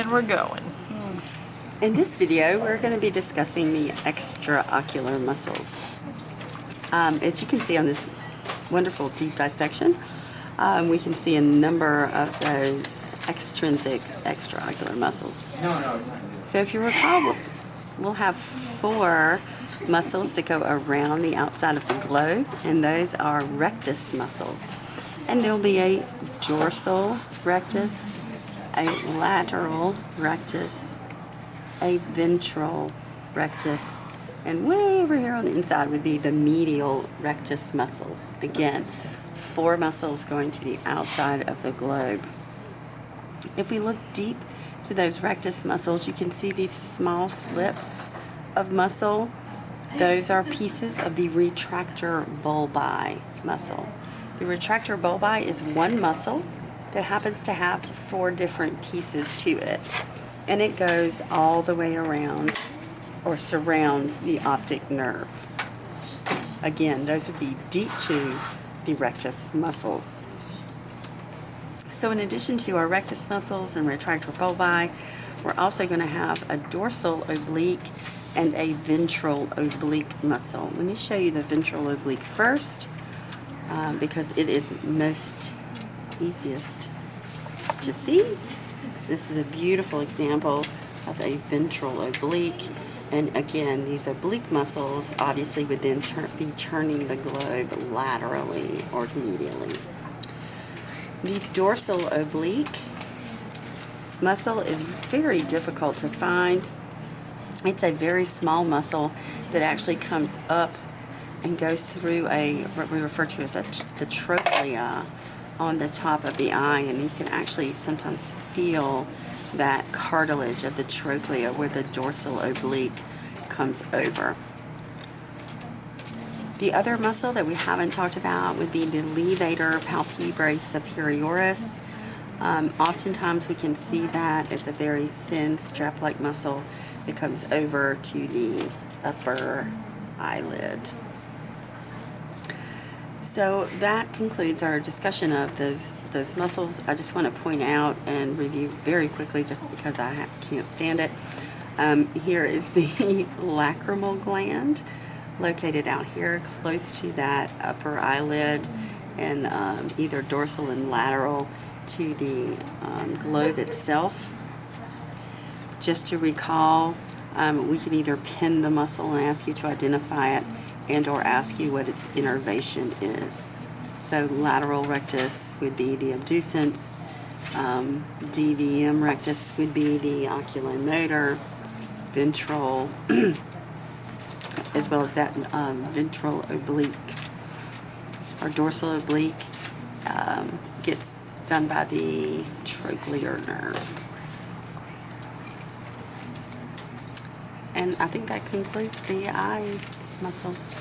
and we're going. In this video, we're going to be discussing the extraocular muscles. As you can see on this wonderful deep dissection, we can see a number of those extrinsic extraocular muscles. So if you recall, we'll have 4 muscles that go around the outside of the globe, and those are rectus muscles. And there'll be a dorsal rectus, a lateral rectus, a ventral rectus, and way over here on the inside would be the medial rectus muscles. Again, 4 muscles going to the outside of the globe. If we look deep to those rectus muscles, you can see these small slips of muscle. Those are pieces of the retractor bulbi muscle. The retractor bulbi is one muscle that happens to have 4 different pieces to it, and it goes all the way around or surrounds the optic nerve. Again, those would be deep to the rectus muscles. So in addition to our rectus muscles and retractor bulbi, we're also going to have a dorsal oblique and a ventral oblique muscle. Let me show you the ventral oblique first, because it is most easiest to see. This is a beautiful example of a ventral oblique, and again, these oblique muscles obviously would then be turning the globe laterally or medially. The dorsal oblique muscle is very difficult to find. It's a very small muscle that actually comes up and goes through what we refer to as the trochlea on the top of the eye, and you can actually sometimes feel that cartilage of the trochlea where the dorsal oblique comes over. The other muscle that we haven't talked about would be the levator palpebrae superioris. Oftentimes we can see that as a very thin strap-like muscle that comes over to the upper eyelid. So that concludes our discussion of those muscles. I just want to point out and review very quickly, just because I can't stand it. Here is the lacrimal gland, located out here close to that upper eyelid, and either dorsal and lateral to the globe itself. Just to recall, we can either pin the muscle and ask you to identify it, and or ask you what its innervation is. So lateral rectus would be the abducens, DVM rectus would be the oculomotor, ventral, as well as that ventral oblique or dorsal oblique gets done by the trochlear nerve. And I think that concludes the eye muscles.